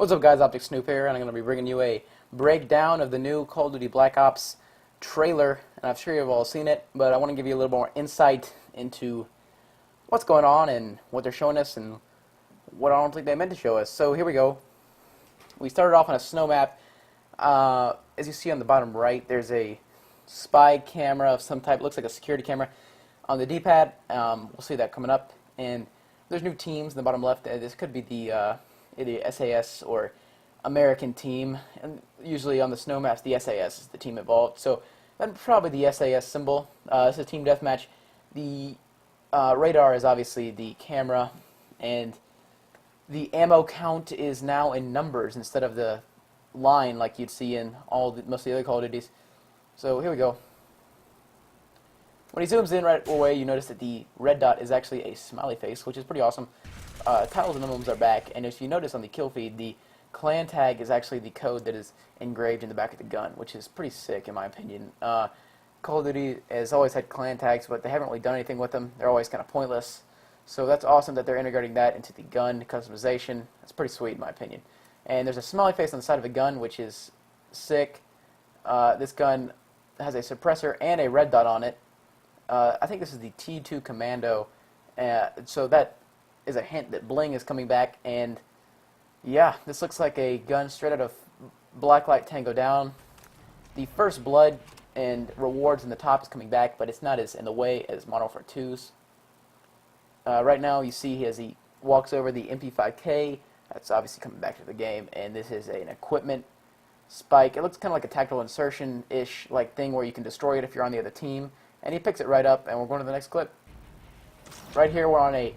What's up, guys? OpTic Snoop here, and I'm going to be bringing you a breakdown of the new Call of Duty Black Ops trailer. And I'm sure you've all seen it, but I want to give you a little more insight into what's going on and what they're showing us and what I don't think they meant to show us. So here we go. We started off on a snow map. As you see on the bottom right, there's a spy camera of some type. It looks like a security camera on the D-pad. We'll see that coming up. And there's new teams in the bottom left. This could be the SAS or American team, and usually on the snow maps the SAS is the team involved, so that's probably the SAS symbol. This is a team deathmatch. The radar is obviously the camera, and the ammo count is now in numbers instead of the line like you'd see in most of the other Call of Duties. So here we go. When he zooms in right away, you notice that the red dot is actually a smiley face, which is pretty awesome. Titles and emblems are back, and as you notice on the kill feed, the clan tag is actually the code that is engraved in the back of the gun, which is pretty sick in my opinion. Call of Duty has always had clan tags, but they haven't really done anything with them. They're always kind of pointless. So that's awesome that they're integrating that into the gun customization. That's pretty sweet in my opinion. And there's a smiley face on the side of the gun, which is sick. This gun has a suppressor and a red dot on it. I think this is the T2 Commando, so that is a hint that bling is coming back, and yeah, this looks like a gun straight out of Blacklight Tango Down. The First Blood and rewards in the top is coming back, but it's not as in the way as Modern Warfare 2's. Right now you see as he walks over the MP5K, that's obviously coming back to the game, and this is an equipment spike. It looks kind of like a tactical insertion-ish like thing where you can destroy it if you're on the other team, and he picks it right up, and we're going to the next clip. Right here we're on a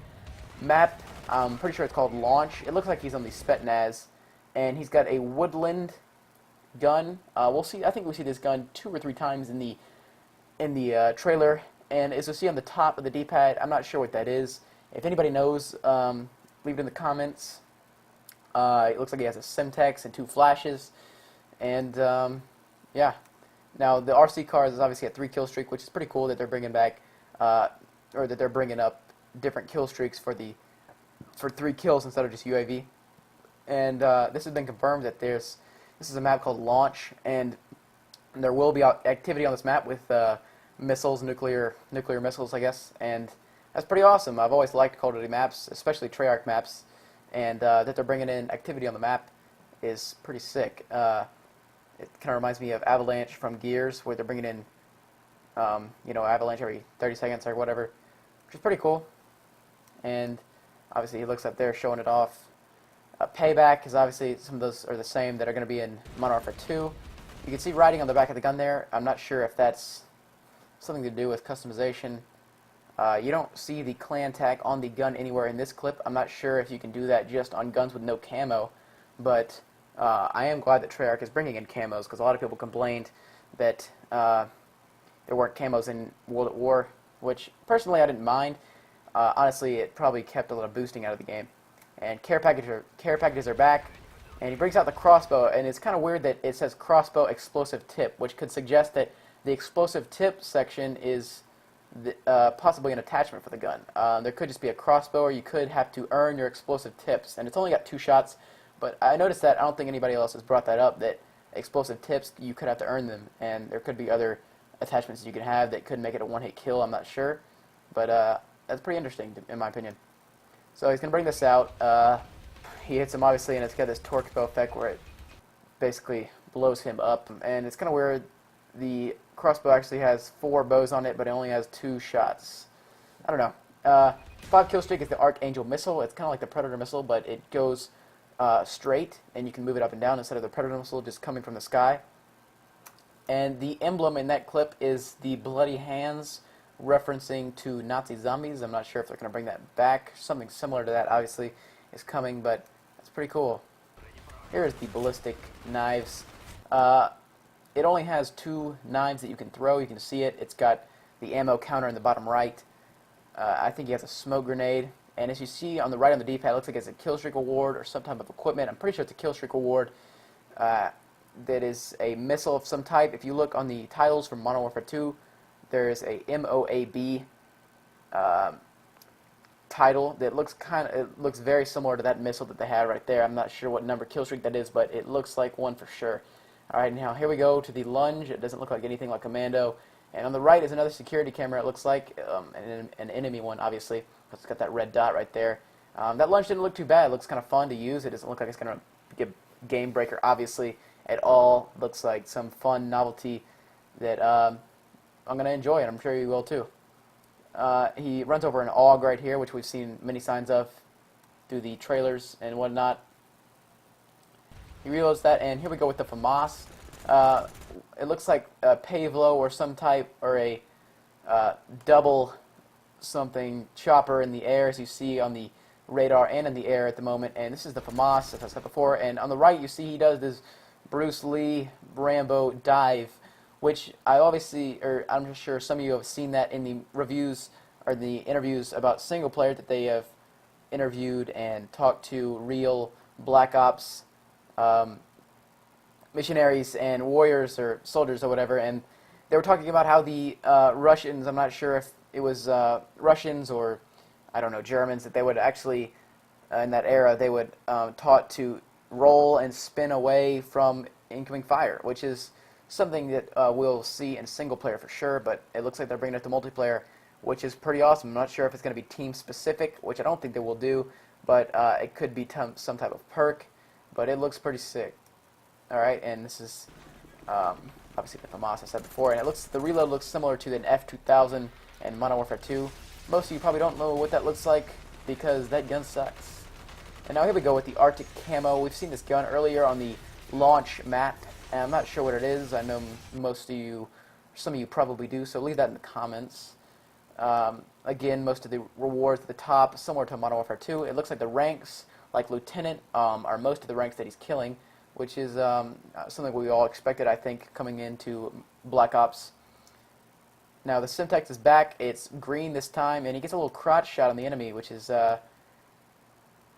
map. I'm pretty sure it's called Launch. It looks like he's on the Spetsnaz, and he's got a woodland gun. We'll see. I think we see this gun 2 or 3 times in the trailer. And as you see on the top of the D-pad, I'm not sure what that is. If anybody knows, leave it in the comments. It looks like he has a Semtex and 2 flashes, and yeah. Now the RC cars is obviously a 3 kill streak, which is pretty cool that they're bringing back, or that they're bringing up different kill streaks for 3 kills instead of just UAV. And this has been confirmed that this is a map called Launch, and there will be activity on this map with missiles, nuclear missiles, I guess, and that's pretty awesome. I've always liked Call of Duty maps, especially Treyarch maps, and that they're bringing in activity on the map is pretty sick. It kind of reminds me of Avalanche from Gears, where they're bringing in, Avalanche every 30 seconds or whatever, which is pretty cool. And obviously he looks up there showing it off. Payback is obviously, some of those are the same that are going to be in Modern Warfare 2. You can see writing on the back of the gun there. I'm not sure if that's something to do with customization. You don't see the clan tag on the gun anywhere in this clip. I'm not sure if you can do that just on guns with no camo, but I am glad that Treyarch is bringing in camos, because a lot of people complained that there weren't camos in World at War, which personally I didn't mind. Honestly, it probably kept a little boosting out of the game. And care packages are back, and he brings out the crossbow, and it's kind of weird that it says crossbow explosive tip, which could suggest that the explosive tip section is possibly an attachment for the gun. There could just be a crossbow, or you could have to earn your explosive tips, and it's only got 2 shots. But I noticed that I don't think anybody else has brought that up, that explosive tips, you could have to earn them, and there could be other attachments you can have that could make it a one-hit kill. I'm not sure, but that's pretty interesting in my opinion. So he's going to bring this out. He hits him obviously, and it's got this torque bow effect where it basically blows him up, and it's kind of weird. The crossbow actually has 4 bows on it, but it only has 2 shots. I don't know. 5 kill streak is the Archangel missile. It's kind of like the Predator missile, but it goes straight, and you can move it up and down instead of the Predator missile just coming from the sky. And the emblem in that clip is the bloody hands, referencing to Nazi zombies. I'm not sure if they're going to bring that back. Something similar to that obviously is coming, but that's pretty cool. Here's the ballistic knives. It only has 2 knives that you can throw. You can see it. It's got the ammo counter in the bottom right. I think he has a smoke grenade. And as you see on the right on the D-pad, it looks like it's a kill streak award or some type of equipment. I'm pretty sure it's a kill streak award. That is a missile of some type. If you look on the titles from Modern Warfare 2, there is a MOAB title that looks very similar to that missile that they had right there. I'm not sure what number kill streak that is, but it looks like one for sure. All right, now here we go to the lunge. It doesn't look like anything like Commando. And on the right is another security camera. It looks like an enemy one, obviously. It's got that red dot right there. That lunge didn't look too bad. It looks kind of fun to use. It doesn't look like it's going to be a game breaker, obviously, at all. Looks like some fun novelty that I'm going to enjoy, and I'm sure you will too. He runs over an AUG right here, which we've seen many signs of through the trailers and whatnot. He reloads that, and here we go with the FAMAS. It looks like a Pavlo or some type, or a double something chopper in the air, as you see on the radar and in the air at the moment. And this is the FAMAS, as I said before. And on the right, you see he does this Bruce Lee Rambo dive, which I'm just sure some of you have seen that in the reviews or the interviews about single player that they have interviewed and talked to real Black Ops missionaries and warriors or soldiers or whatever, and they were talking about how the Russians, I'm not sure if it was Russians or, I don't know, Germans, that they would actually, in that era, they would taught to roll and spin away from incoming fire, which is something that we'll see in single player for sure, but it looks like they're bringing it to multiplayer, which is pretty awesome. I'm not sure if it's going to be team specific, which I don't think they will do, but it could be some type of perk, but it looks pretty sick. Alright, and this is obviously the FAMAS I said before, and the reload looks similar to an F2000 and Modern Warfare 2. Most of you probably don't know what that looks like because that gun sucks. And now here we go with the Arctic Camo. We've seen this gun earlier on the launch map, and I'm not sure what it is. I know some of you probably do, so leave that in the comments. Again, most of the rewards at the top, similar to Modern Warfare 2. It looks like the ranks, like Lieutenant, are most of the ranks that he's killing, which is something we all expected, I think, coming into Black Ops. Now the Simtex is back. It's green this time, and he gets a little crotch shot on the enemy, which is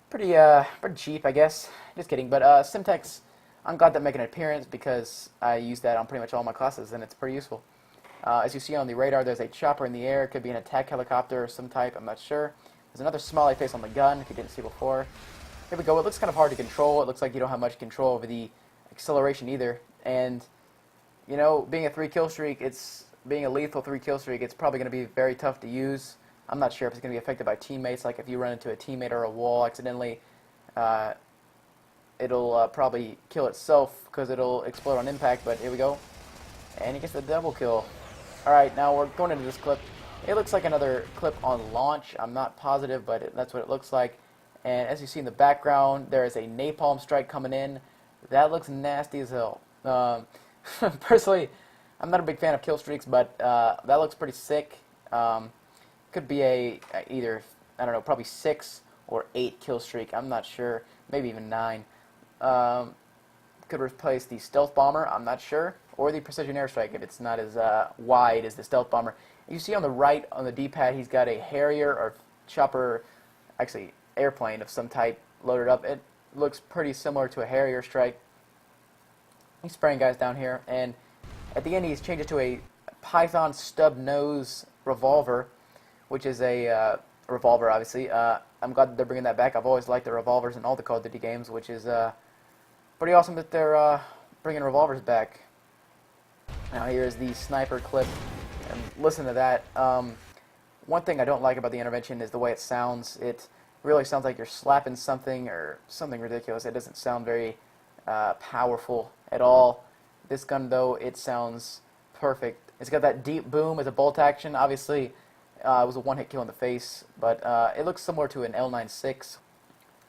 pretty cheap, I guess. Just kidding. But Simtex, I'm glad that making an appearance because I use that on pretty much all my classes, and it's pretty useful. As you see on the radar, there's a chopper in the air. It could be an attack helicopter or some type. I'm not sure. There's another smiley face on the gun, if you didn't see before. Here we go. It looks kind of hard to control. It looks like you don't have much control over the acceleration either. And, you know, being a lethal 3-kill streak, it's probably going to be very tough to use. I'm not sure if it's going to be affected by teammates. Like if you run into a teammate or a wall accidentally, it'll probably kill itself because it'll explode on impact. But here we go. And he gets the double kill. Alright, now we're going into this clip. It looks like another clip on launch. I'm not positive, but that's what it looks like. And as you see in the background, there is a napalm strike coming in. That looks nasty as hell. Personally, I'm not a big fan of kill streaks, but that looks pretty sick. Could be either, I don't know, probably 6 or 8 kill streak. I'm not sure. Maybe even 9. Could replace the stealth bomber. I'm not sure. Or the precision airstrike if it's not as wide as the stealth bomber. You see on the right on the D-pad, he's got a Harrier or chopper, actually airplane of some type loaded up. It looks pretty similar to a Harrier strike. He's spraying guys down here, and at the end he's changed it to a Python stub nose revolver, which is a revolver, obviously. I'm glad that they're bringing that back. I've always liked the revolvers in all the Call of Duty games, which is pretty awesome that they're bringing revolvers back. Now here's the sniper clip, and listen to that. One thing I don't like about the intervention is the way it sounds. It really sounds like you're slapping something or something ridiculous. It doesn't sound very powerful at all. This gun, though, it sounds perfect. It's got that deep boom as a bolt action. Obviously, it was a one-hit kill in the face, but it looks similar to an L96.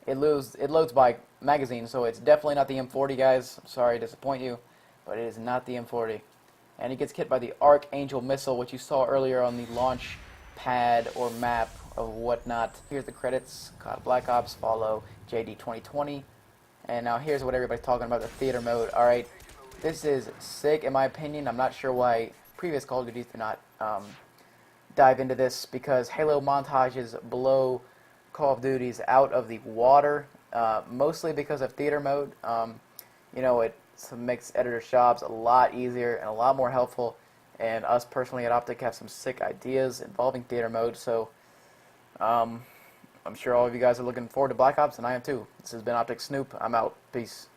It loads by magazine, so it's definitely not the M40, guys. I'm sorry to disappoint you, but it is not the M40. And he gets hit by the Archangel missile, which you saw earlier on the launch pad or map of whatnot. Here's the credits. COD Black Ops, follow JD 2020. And now here's what everybody's talking about, the theater mode. Alright, this is sick in my opinion. I'm not sure why previous Call of Duty do not dive into this, because Halo montages blow Call of Duties out of the water, mostly because of theater mode. You know, it makes editors' jobs a lot easier and a lot more helpful, and us personally at OpTic have some sick ideas involving theater mode, so I'm sure all of you guys are looking forward to Black Ops, and I am too. This has been OpTic Snoop. I'm out. Peace.